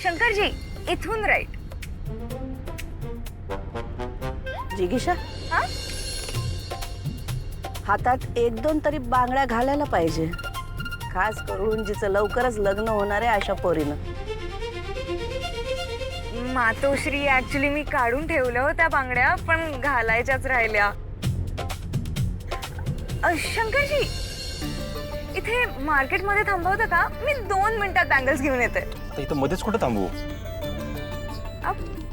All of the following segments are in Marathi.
शंकरजी इथून राईट. जिगीषा, हा हातात एक दोन तरी बांगड्या घालायला पाहिजे, खास करून जिचं लवकरच लग्न होणार आहे अशा पोरीनं. मातोश्री ऍक्च्युली मी काढून ठेवलं होत्या बांगड्या, पण घालायच्याच राहिल्या. शंकरजी इथे मार्केटमध्ये थांबवतं का? मी 2 मिनिटात बँगल्स घेऊन येते. आता इथं मध्येच कुठं थांबू?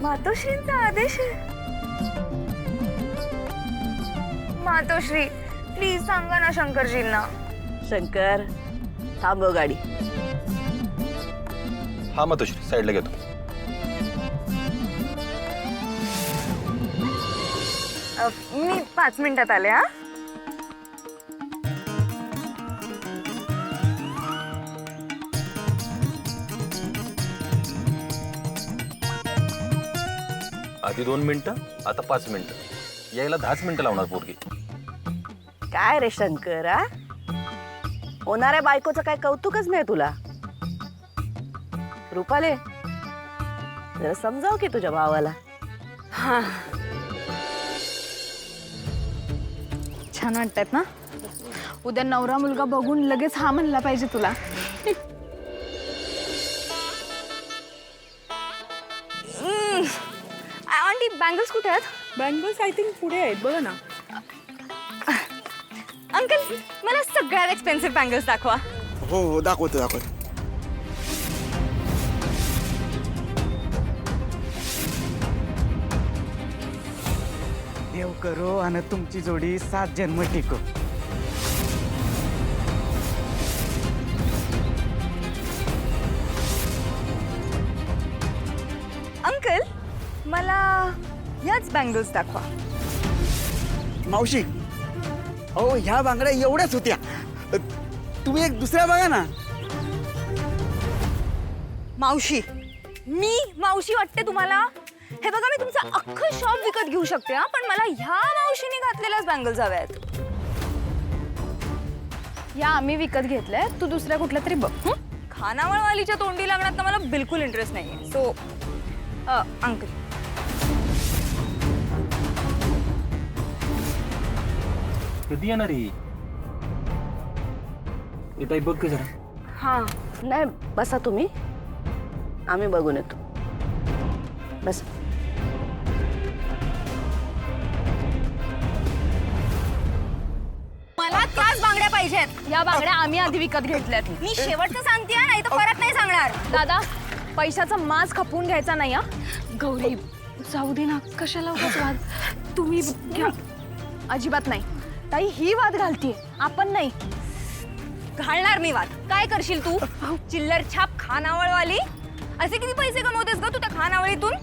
मातोश्रींचा आदेश आहे. मातोश्री प्लीज सांगा ना शंकरजींना. शंकर, थांबव गाडी. हा मातोश्री, साईडला घेतो. मी 5 मिनिटात आले. हा आधी 2 मिनिटं, आता 5 मिनिटं. यायला 10 मिनिटं लावणार पोरगी. काय रे शंकर, हा होणाऱ्या बायकोचं काय कौतुकच नाही तुला? रुपाले, जरा समजाव की तुझ्या भावाला. हा छान वाटतात ना? उद्या नवरा मुलगा बघून लगेच हा म्हणला पाहिजे तुला. आंटी बँगल्स कुठे आहेत? बँगल्स आय थिंक पुढे आहेत बघा ना. अंकल मला सगळ्यात एक्सपेन्सिव्ह बँगल्स दाखवा. हो हो, दाखवतो. देव करो आणि तुमची जोडी 7 जन्म टिको. अंकल मला याच बँगल्स दाखवा. मावशी, हो ह्या बांगड्या एवढ्याच होत्या. तुम्ही एक दुसऱ्या बघा ना. मावशी, मी मावशी वाटते तुम्हाला? हे बघा, मी तुमचं अख्खं शॉप विकत घेऊ शकते हा, पण मला ह्या मावशीने घातलेल्याच बँगल्स हव्या आहेत. या आम्ही विकत घेतलंय, तू दुसऱ्या कुठल्या तरी बघ. खानावळवालीच्या तोंडी लागण्यात तर मला बिलकुल इंटरेस्ट नाहीये. सो अंकल कधी येणार ही? ताई बघ की जरा. हा नाही, बसा तुम्ही, आम्ही बघून येतो. बस. मला त्याच बांगड्या पाहिजेत. या बांगड्या आम्ही आधी विकत घेतल्यात. मी शेवटचं सांगते, नाही तर परत नाही सांगणार. दादा, पैशाचा माज खपवून घ्यायचा नाही. हा गौरी, जाऊ दे ना, कशाला उगाच वाद. तुम्ही घ्या. अजिबात नाही ताई, ही वाद घालतीये, आपण नाही घालणार मी वाद. काय करशील तू? चिल्लर छाप खानावळवाली. असे किती पैसे कमवतेस ग तू त्या खानावळीतून?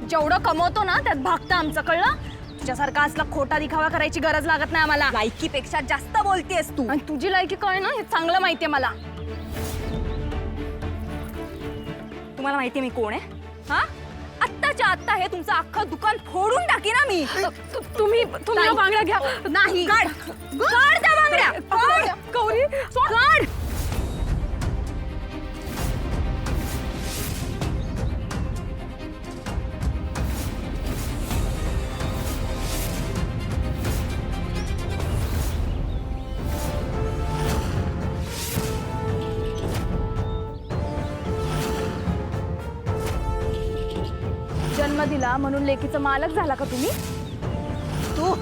जेवढं कमवतो ना त्यात भागतं आमचं, कळलं? तुझ्यासारखा असला खोटा दिखावा करायची गरज लागत नाही आम्हाला. लायकीपेक्षा जास्त बोलतेस तू. आणि तुझी लायकी कळ ना, हे चांगलं माहितीये मला. तुम्हाला माहितीये मी कोण आहे? हा, आत्ताच्या आत्ता हे तुमचं अख्खं दुकान फोडून टाकी ना मी. तुम्ही या बांगड्या घ्या. नाही, काढ त्या बांगड्या. काढ. गौरी, काढ. जन्म दिला म्हणून लेकीचा मालक झाला का तुम्ही? तू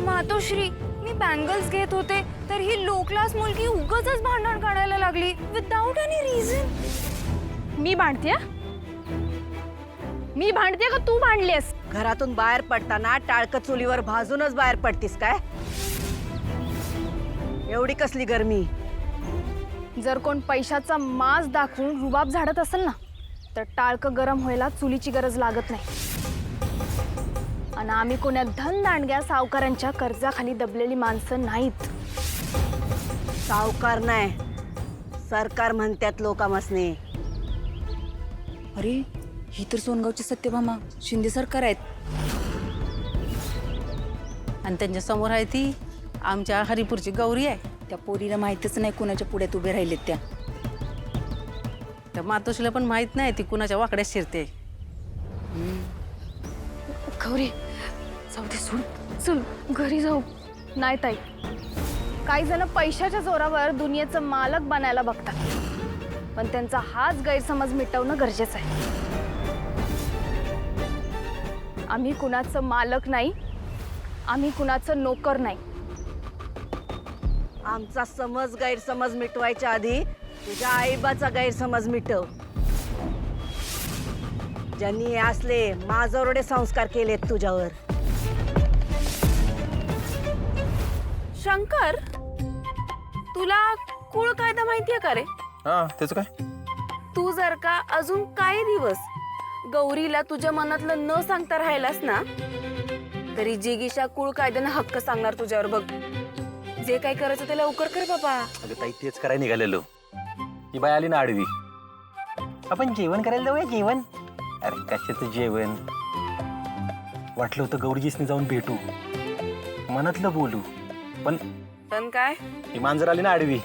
मातोश्री, मी बँगल्स घेत होते तर ही लो क्लास मुलगी उगाचच भांडण काढायला लागली विदाउट एनी रिझन. मी भांडते? मी भांडते का तू भांडलेस? घरातून बाहेर पडताना टाळकं चुलीवर भाजूनच बाहेर पडतीस काय? एवढी कसली गरमी? जर कोण पैशाचा माज दाखवून रुबाब झाडत असेल ना, तर टाळकं गरम व्हायला चुलीची गरज लागत नाही. आणि आम्ही कोण्या धनदांडग्या सावकारांच्या कर्जाखाली दबलेली माणसं नाहीत. सावकार नाही, सरकार म्हणतात लोकांमसने. अरे, ही तर सोनगावची सत्यभामा शिंदे सरकार आहेत. आणि त्यांच्या समोर आहे ती आमच्या हरिपूरची गौरी आहे. त्या पोरीला माहितीच नाही कुणाच्या पुढ्यात उभे राहिलेत त्या. त्या मातोश्रीला पण माहित नाही ती कुणाच्या वाकड्यात शिरते. गौरी जाऊ दे, सोड, चल घरी जाऊ. नाही ताई, काही जण पैशाच्या जोरावर दुनियेचं मालक बनायला बघतात, पण त्यांचा हाच गैरसमज मिटवणं गरजेचं आहे. आम्ही कुणाचं मालक नाही, आम्ही कुणाचं नोकर नाही. आमचा समज गैरसमज मिटवायच्या आधी तुझ्या आईबाचा गैरसमज मिटव. ज्यांनी हे असले माजोरडे संस्कार केलेत तुझ्यावर. शंकर, तुला कुळ कायदा माहितीये का रे? हा त्याचं काय? तू जर का अजून काही दिवस गौरीला तुझ्या मनातलं न सांगता राहिलास ना, तरी जिगीशा कुळ कायद्यानं हक्क सांगणार तुझ्यावर. बघ, जे काय करायचं ते लवकर कर बाबा. अगं ताई तेच करायला निघालेलो. ती बाई आली ना आडवी. आपण जेवण करायला जाऊया जेवण. अरे कशाचं जेवण? वाटलं होतं गौरीजीसनी जाऊन भेटू, मनातलं बोलू, पण काय ती मांजर आली ना आडवी.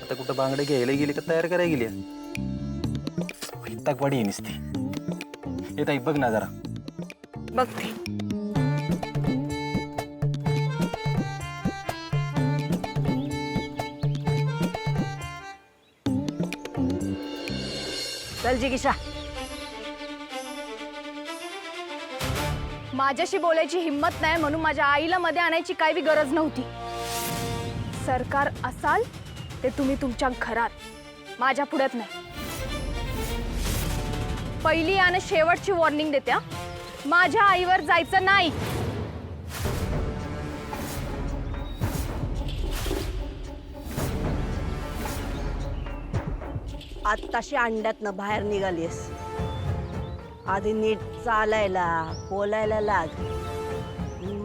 आता कुठं बांगडे घ्यायला गेली का तयार करायला गेली? वैतागवाडी आहे नुसती. येत आहे बघ ना जरा. बघते. चल जिगीशा. माझ्याशी बोलायची हिंमत नाही म्हणून माझ्या आईला मध्ये आणायची काही गरज नव्हती. सरकार असाल ते तुम्ही तुमच्या घरात, माझ्या पुढ्यात नाही. पहिली आणि शेवटची वॉर्निंग देत्या, माझ्या आईवर जायचं नाही. आत्ताशी अंड्यातनं बाहेर निघालीस. आधी नीट चालायला बोलायला लाग,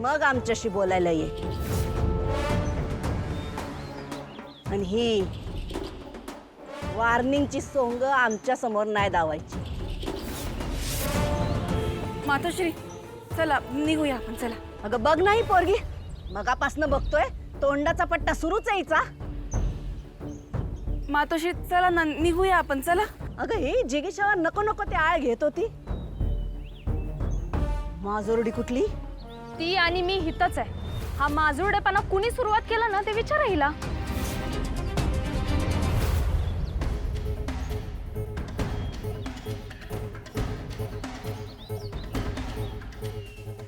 मग आमच्याशी बोलायला ये. आणि ही वॉर्निंगची सोंग आमच्या समोर नाही दावायची. मातोश्री, चला निघूया आपण. चला. अगं बघ नाही पोरगी, मगापासनं बघतोय तोंडाचा पट्टा सुरूच यायचा. मातोश्री चला ना, निघूया आपण. चला. अगं ही जिगीशावर नको नको ते आळ घेत होती. माजोरडी कुठली? ती आणि मी हितच आहे. हा माजुरडेपणा कुणी सुरुवात केला ना ते विचारा हिला.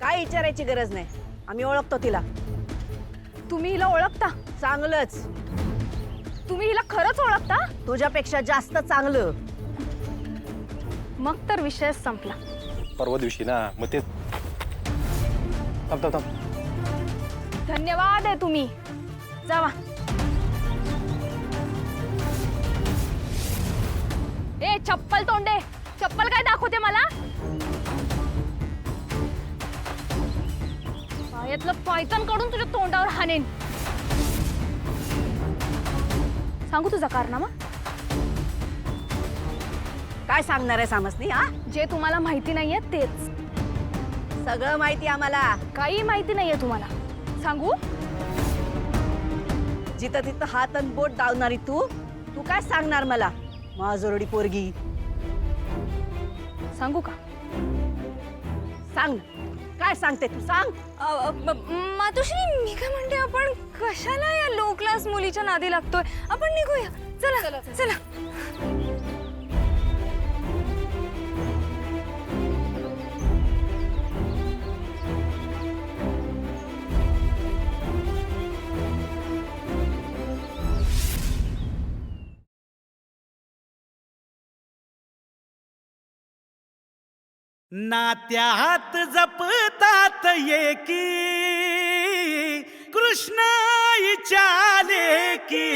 काय विचारायची गरज नाही, आम्ही ओळखतो तिला. तुम्ही हिला ओळखता? चांगलंच. तुम्ही हिला खरंच ओळखता? तुझ्यापेक्षा जास्त चांगलं. मग तर विषय संपला. परवा दिवशी ना मग ते थांब थांब थांब. धन्यवाद आहे तुम्ही. जावा. ए चप्पल तोंडे, चप्पल काय दाखवते मला? पायातलं पायथन काढून तुझ्या तोंडावर हाणेन. सांगू तुझा कारनामा? काय सांगणार आहे सामसनी? हा, जे तुम्हाला माहिती नाहीये तेच. सगळं माहिती आम्हाला. काही माहिती नाहीये तुम्हाला. सांगू? जिथं तिथं हात आणि बोट दावणारी तू तू काय सांगणार मला? माजोरडी पोरगी. सांगू का? सांग, काय सांगते तू? सांग. मातोश्री मी काय म्हणते, आपण कशाला या लो क्लास मुलीच्या नादी लागतोय? आपण निघूया. चला चला. नात्यात जपतात एकी कृष्ण इचाले की